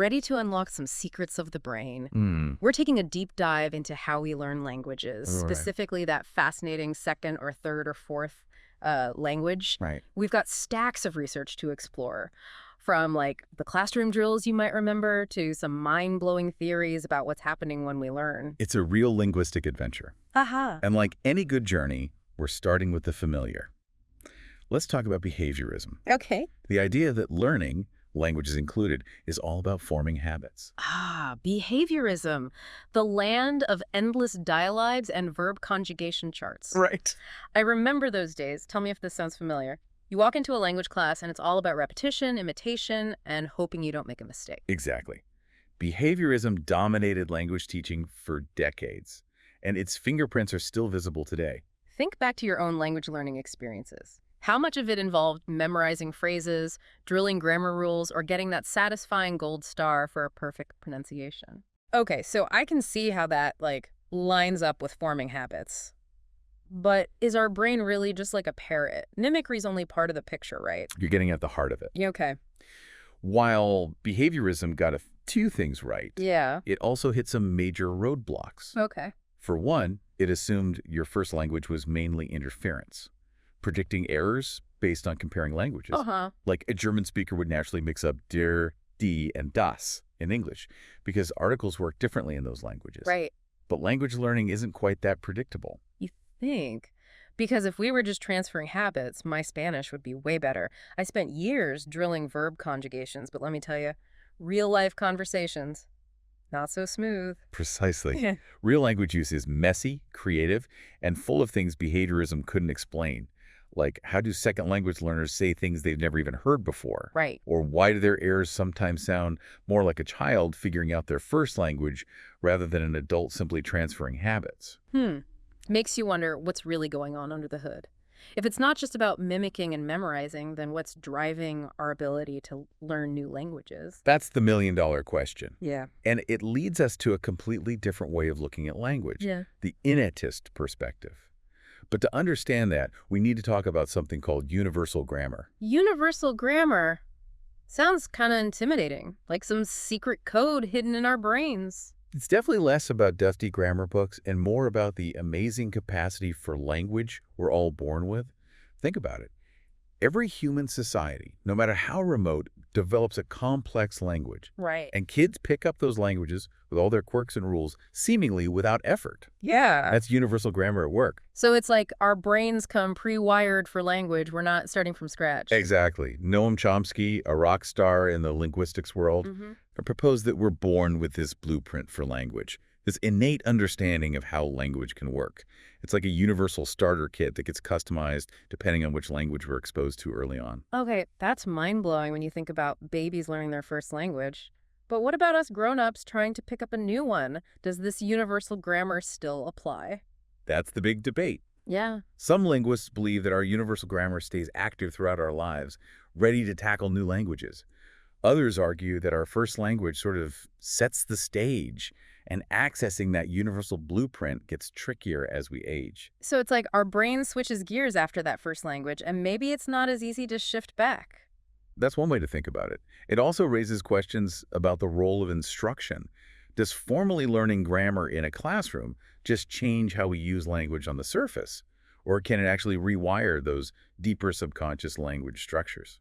Ready to unlock some secrets of the brain. Hmm. We're taking a deep dive into how we learn languages, All right. specifically that fascinating second or third or fourth language. Right. We've got stacks of research to explore, from like the classroom drills you might remember to some mind-blowing theories about what's happening when we learn. It's a real linguistic adventure. Aha. And like any good journey, we're starting with the familiar. Let's talk about behaviorism. Okay. The idea that learning, languages included, is all about forming habits. Behaviorism, the land of endless dialogues and verb conjugation charts. Right. I remember those days. Tell me if this sounds familiar. You walk into a language class and it's all about repetition, imitation, and hoping you don't make a mistake. Exactly. Behaviorism dominated language teaching for decades, and its fingerprints are still visible today. Think back to your own language learning experiences. How much of it involved memorizing phrases, drilling grammar rules, or getting that satisfying gold star for a perfect pronunciation? Okay, so I can see how that, lines up with forming habits. But is our brain really just like a parrot? Mimicry's only part of the picture, right? You're getting at the heart of it. Yeah, okay. While behaviorism got a few things right, Yeah. it also hit some major roadblocks. Okay. For one, it assumed your first language was mainly interference, predicting errors based on comparing languages. Like a German speaker would naturally mix up der, die, and das in English because articles work differently in those languages. Right. But language learning isn't quite that predictable. You think? Because if we were just transferring habits, my Spanish would be way better. I spent years drilling verb conjugations, but let me tell you, real-life conversations, not so smooth. Precisely. Real language use is messy, creative, and full of things behaviorism couldn't explain. Like, how do second language learners say things they've never even heard before? Right. Or why do their errors sometimes sound more like a child figuring out their first language rather than an adult simply transferring habits? Makes you wonder what's really going on under the hood. If it's not just about mimicking and memorizing, then what's driving our ability to learn new languages? That's the million-dollar question. Yeah. And it leads us to a completely different way of looking at language, the innatist perspective. But to understand that, we need to talk about something called universal grammar. Universal grammar? Sounds kind of intimidating, like some secret code hidden in our brains. It's definitely less about dusty grammar books and more about the amazing capacity for language we're all born with. Think about it. Every human society, no matter how remote, develops a complex language. Right. And kids pick up those languages with all their quirks and rules, seemingly without effort. Yeah. That's universal grammar at work. So it's like our brains come pre-wired for language. We're not starting from scratch. Exactly. Noam Chomsky, a rock star in the linguistics world, proposed that we're born with this blueprint for language, this innate understanding of how language can work. It's like a universal starter kit that gets customized depending on which language we're exposed to early on. Okay, that's mind-blowing when you think about babies learning their first language. But what about us grown-ups trying to pick up a new one? Does this universal grammar still apply? That's the big debate. Yeah. Some linguists believe that our universal grammar stays active throughout our lives, ready to tackle new languages. Others argue that our first language sort of sets the stage, and accessing that universal blueprint gets trickier as we age. So it's like our brain switches gears after that first language, and maybe it's not as easy to shift back. That's one way to think about it. It also raises questions about the role of instruction. Does formally learning grammar in a classroom just change how we use language on the surface? Or can it actually rewire those deeper subconscious language structures?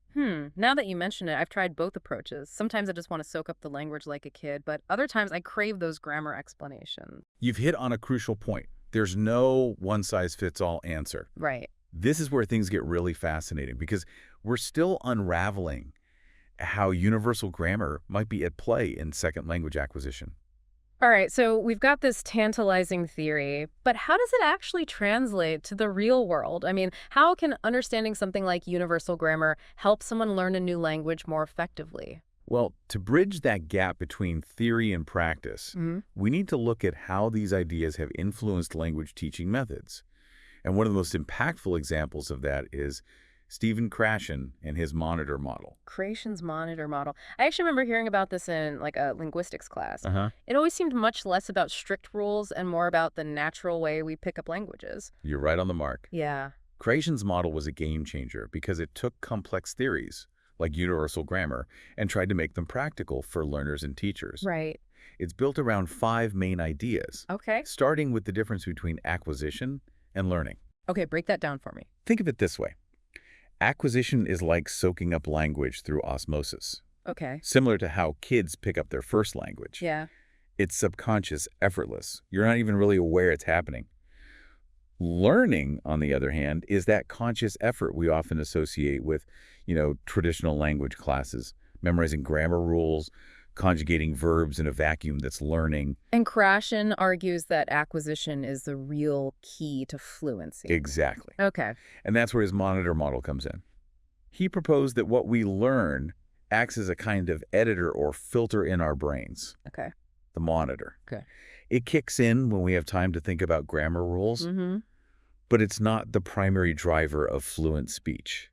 Now that you mention it, I've tried both approaches. Sometimes I just want to soak up the language like a kid, but other times I crave those grammar explanations. You've hit on a crucial point. There's no one-size-fits-all answer. Right. This is where things get really fascinating because we're still unraveling how universal grammar might be at play in second language acquisition. All right, so we've got this tantalizing theory, but how does it actually translate to the real world? I mean, how can understanding something like universal grammar help someone learn a new language more effectively? Well, to bridge that gap between theory and practice, we need to look at how these ideas have influenced language teaching methods. And one of the most impactful examples of that is Stephen Krashen and his monitor model. Krashen's monitor model. I actually remember hearing about this in a linguistics class. It always seemed much less about strict rules and more about the natural way we pick up languages. You're right on the mark. Yeah. Krashen's model was a game changer because it took complex theories, like universal grammar, and tried to make them practical for learners and teachers. Right. It's built around 5 main ideas, Okay. starting with the difference between acquisition and learning. Okay, break that down for me. Think of it this way. Acquisition is like soaking up language through osmosis, Okay. similar to how kids pick up their first language. Yeah. It's subconscious, effortless. You're not even really aware it's happening. Learning, on the other hand, is that conscious effort we often associate with, traditional language classes, memorizing grammar rules, conjugating verbs in a vacuum that's learning. And Krashen argues that acquisition is the real key to fluency. Exactly. Okay. And that's where his monitor model comes in. He proposed that what we learn acts as a kind of editor or filter in our brains, Okay. the monitor. Okay. It kicks in when we have time to think about grammar rules, but it's not the primary driver of fluent speech.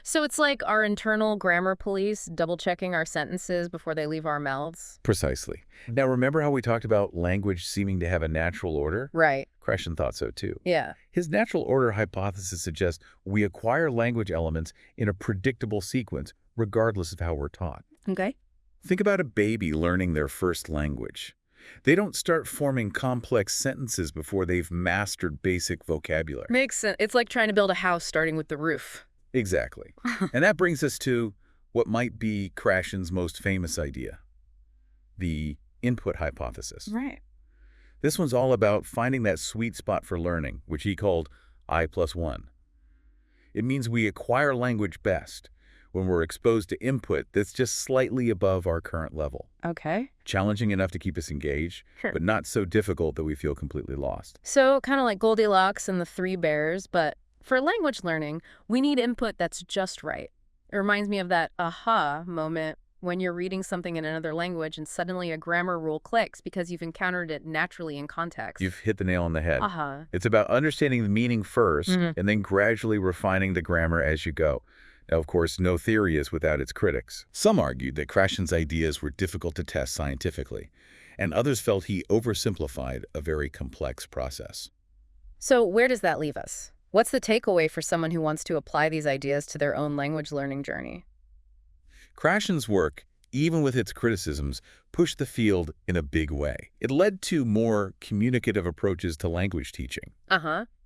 So it's like our internal grammar police double-checking our sentences before they leave our mouths? Precisely. Now, remember how we talked about language seeming to have a natural order? Right. Krashen thought so too. Yeah. His natural order hypothesis suggests we acquire language elements in a predictable sequence, regardless of how we're taught. Okay. Think about a baby learning their first language. They don't start forming complex sentences before they've mastered basic vocabulary. Makes sense. It's like trying to build a house starting with the roof. Exactly. And that brings us to what might be Krashen's most famous idea, the input hypothesis. Right. This one's all about finding that sweet spot for learning, which he called I+1. It means we acquire language best when we're exposed to input that's just slightly above our current level. Okay. Challenging enough to keep us engaged, Sure. but not so difficult that we feel completely lost. So kind of like Goldilocks and the Three Bears, but for language learning, we need input that's just right. It reminds me of that aha moment when you're reading something in another language and suddenly a grammar rule clicks because you've encountered it naturally in context. You've hit the nail on the head. Aha. It's about understanding the meaning first and then gradually refining the grammar as you go. Now, of course, no theory is without its critics. Some argued that Krashen's ideas were difficult to test scientifically, and others felt he oversimplified a very complex process. So where does that leave us? What's the takeaway for someone who wants to apply these ideas to their own language learning journey? Krashen's work, even with its criticisms, pushed the field in a big way. It led to more communicative approaches to language teaching,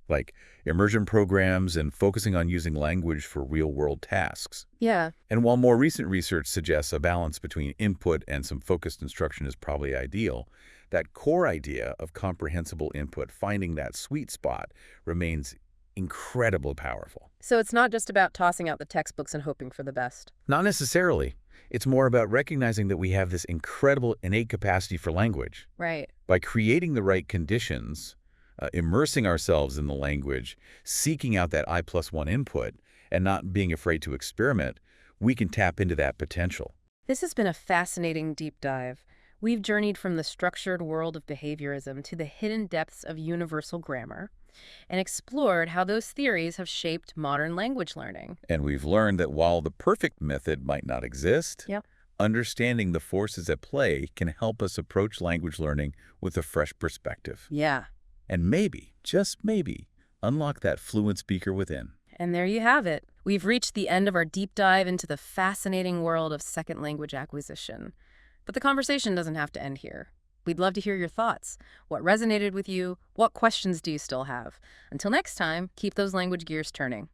like immersion programs and focusing on using language for real-world tasks. Yeah. And while more recent research suggests a balance between input and some focused instruction is probably ideal, that core idea of comprehensible input, finding that sweet spot, remains incredibly powerful. So it's not just about tossing out the textbooks and hoping for the best. Not necessarily. It's more about recognizing that we have this incredible innate capacity for language. Right. By creating the right conditions, immersing ourselves in the language, seeking out that I+1 input, and not being afraid to experiment, we can tap into that potential. This has been a fascinating deep dive. We've journeyed from the structured world of behaviorism to the hidden depths of universal grammar and explored how those theories have shaped modern language learning. And we've learned that while the perfect method might not exist, understanding the forces at play can help us approach language learning with a fresh perspective. Yeah. And maybe, just maybe, unlock that fluent speaker within. And there you have it. We've reached the end of our deep dive into the fascinating world of second language acquisition. But the conversation doesn't have to end here. We'd love to hear your thoughts. What resonated with you? What questions do you still have? Until next time, keep those language gears turning.